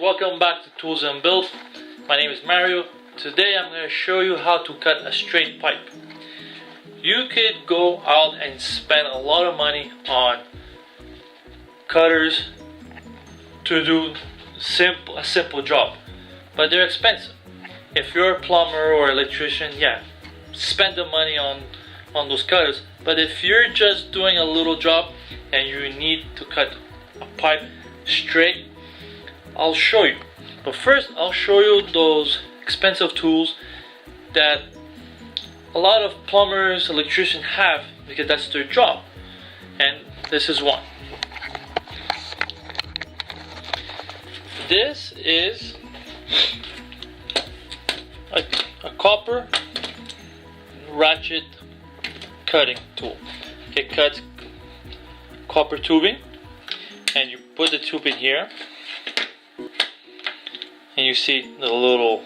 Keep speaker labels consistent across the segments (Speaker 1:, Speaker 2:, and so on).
Speaker 1: welcome back to Tools and Build. My name is Mario. Today I'm going to show you how to cut a straight pipe. You could go out and spend a lot of money on cutters to do a simple job, but they're expensive. If you're a plumber or electrician, yeah, spend the money on those cutters. But if you're just doing a little job and you need to cut a pipe straight, I'll show you. But first I'll show you those expensive tools that a lot of plumbers, electricians have because that's their job. And this is one. This is a copper ratchet cutting tool. It cuts copper tubing, and you put the tube in here, and you see the little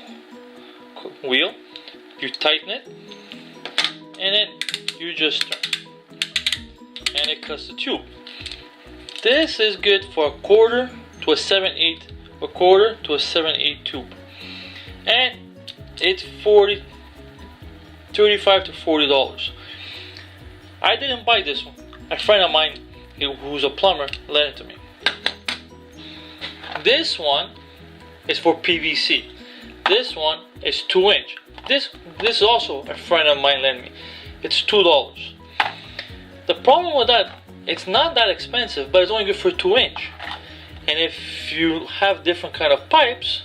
Speaker 1: wheel. You tighten it, and then you just turn, and it cuts the tube. This is good for a quarter to a 7/8, a quarter to a 7/8 tube, and it's $35 to $40. I didn't buy this one. A friend of mine who's a plumber lent it to me. This one is for PVC. This one is 2-inch. This is also a friend of mine lent me. It's $2. The problem with that, it's not that expensive, but it's only good for 2-inch. And if you have different kind of pipes,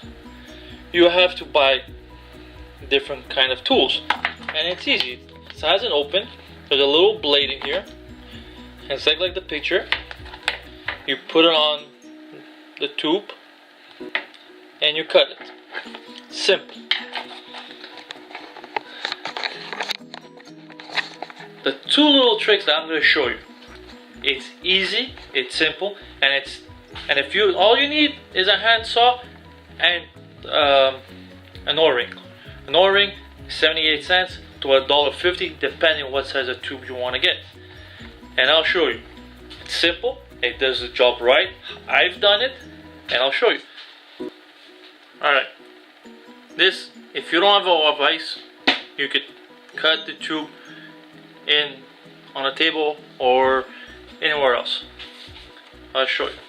Speaker 1: you have to buy different kind of tools. And it's easy. It has an open. There's a little blade in here. And it's like the picture. You put it on the tube and you cut it. Simple. The two little tricks that I'm going to show you. It's easy, it's simple, and if you all you need is a handsaw and an O-ring. An O-ring, 78 cents to $1.50, depending on what size of tube you want to get. And I'll show you. It's simple. It does the job right. I've done it, and I'll show you. Alright. This, if you don't have a vise, you could cut the tube in on a table or anywhere else. I'll show you.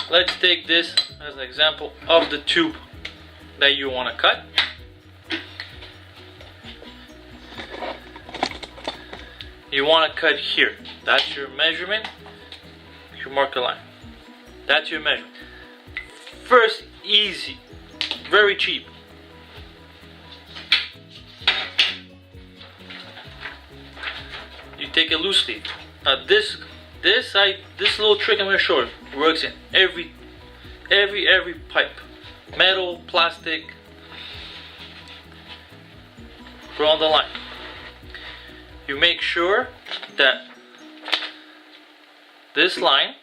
Speaker 1: Let's take this as an example of the tube that you want to cut. You want to cut here. That's your measurement. You mark a line. That's your measurement. First, easy, very cheap. You take a loose leaf. Now this little trick I'm going to show you works in every pipe, metal, plastic. Put on the line. You make sure that this line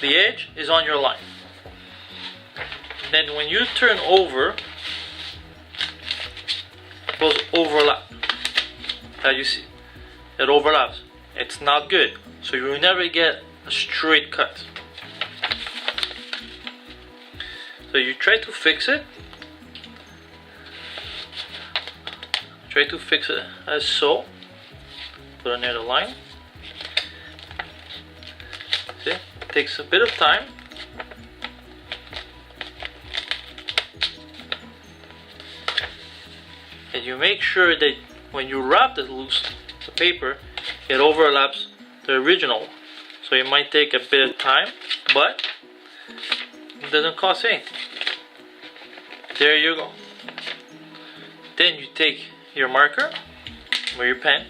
Speaker 1: the edge is on your line. Then when you turn over, those overlap. As you see, it overlaps. It's not good. So you will never get a straight cut. So you try to fix it. Try to fix it as so. Put it near the line. See? It takes a bit of time. And you make sure that when you wrap the paper, it overlaps the original. So it might take a bit of time, but it doesn't cost anything. There you go. Then you take your marker or your pen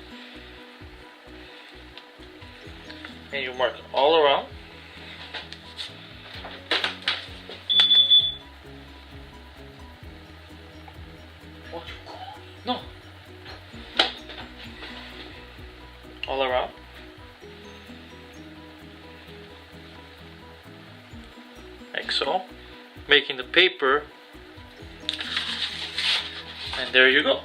Speaker 1: and you mark it all around. No. all around. like so, making the paper, and there you go.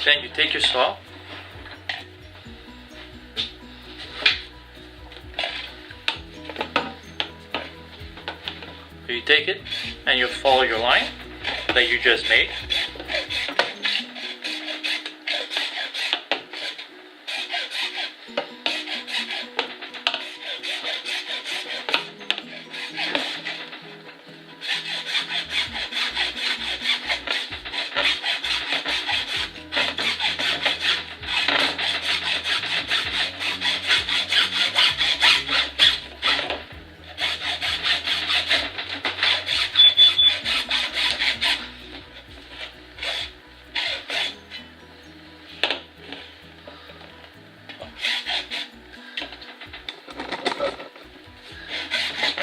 Speaker 1: Then you take your saw, you take it and you follow your line that you just made.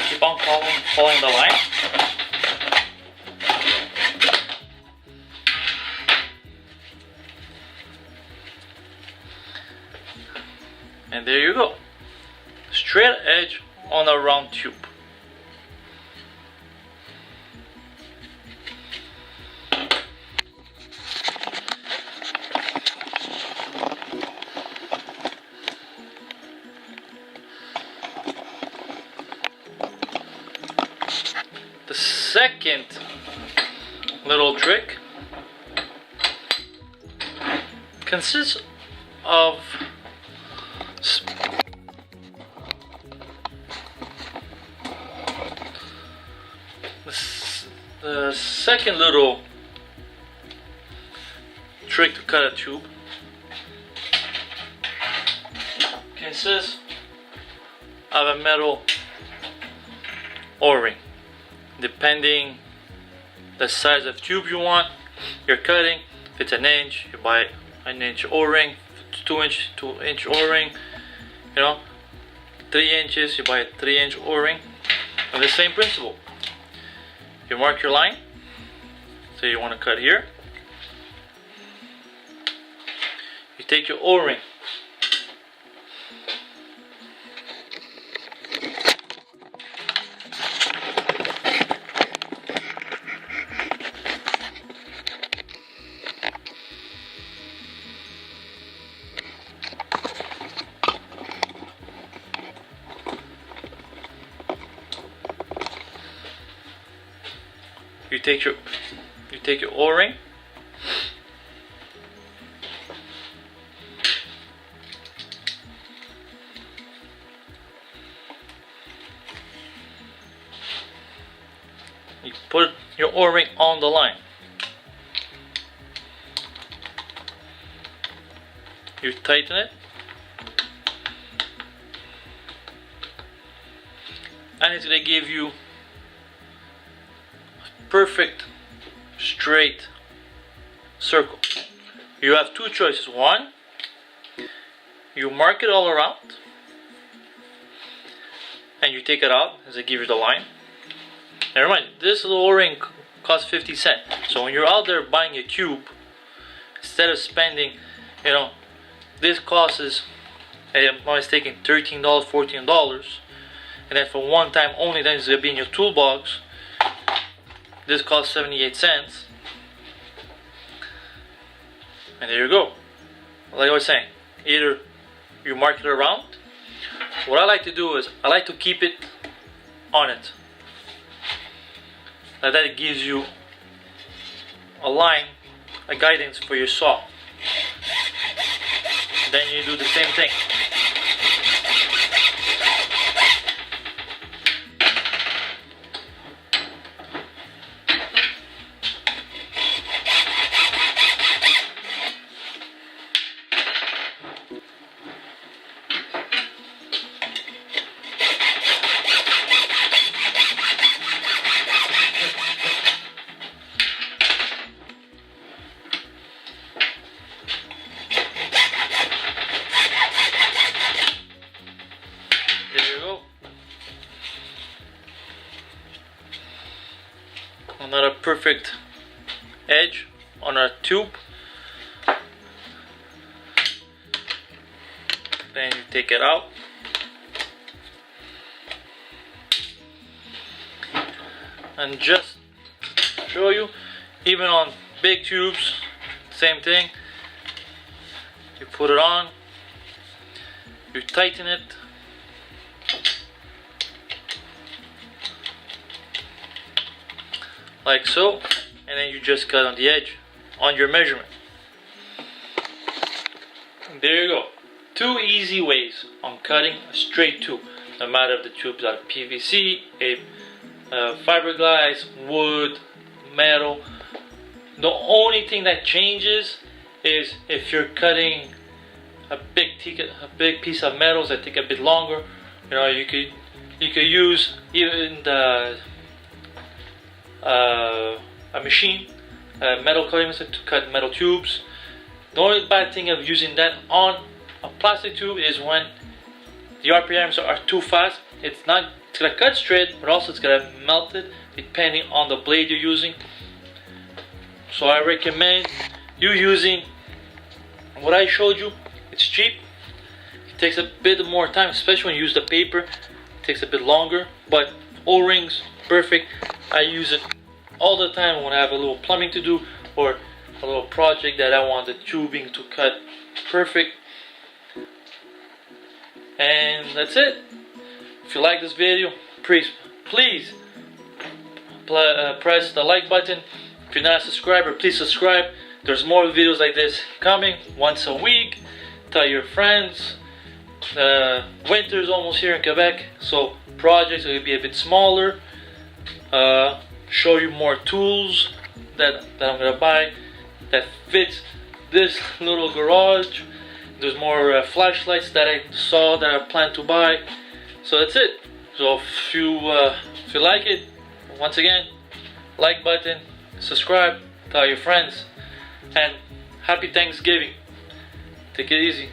Speaker 1: Keep on following the line. And there you go. Straight edge on a round tube. The second little trick consists of the second little trick to cut a tube consists of a metal O-ring. Depending the size of tube you want, you're cutting. If it's an inch, you buy an inch O-ring. If it's 2-inch O-ring. You know, 3 inches, you buy a 3-inch O-ring. And the same principle. You mark your line. So you want to cut here. You take your O-ring. You take your O-ring, you put your O-ring on the line, you tighten it, and it's going to give you perfect straight circle. You have two choices. One, you mark it all around and you take it out as I give you the line. And remind you, this little O-ring costs 50 cents. So when you're out there buying a tube, instead of spending, you know, this costs is, I'm not mistaken, $13, $14, and then for one time only, then it's gonna be in your toolbox. This costs 78 cents. And there you go. Like I was saying, either you mark it around. What I like to do is, I like to keep it on it. Like that it gives you a line, a guidance for your saw. Then you do the same thing. Another perfect edge on our tube. Then you take it out. And just show you, even on big tubes, same thing. You put it on, you tighten it, like so, and then you just cut on the edge on your measurement. And there you go. 2 easy ways on cutting a straight tube, no matter if the tubes are PVC, fiberglass, wood, metal. The only thing that changes is if you're cutting a big piece of metals that take a bit longer. You know, you could use even the a machine, a metal cutting machine, to cut metal tubes. The only bad thing of using that on a plastic tube is when the RPMs are too fast. It's gonna cut straight, but also it's gonna melt it depending on the blade you're using. So I recommend you using what I showed you. It's cheap. It takes a bit more time, especially when you use the paper. It takes a bit longer, but O-rings, perfect. I use it all the time when I have a little plumbing to do or a little project that I want the tubing to cut perfect. And that's it. If you like this video, please press the like button. If you're not a subscriber, please subscribe. There's more videos like this coming once a week. Tell your friends. Winter's almost here in Quebec, so projects will be a bit smaller. Show you more tools that I'm gonna buy that fits this little garage. There's more flashlights that I saw that I plan to buy. So that's it. So if you like it, once again, like button, subscribe, tell your friends, and happy Thanksgiving. Take it easy.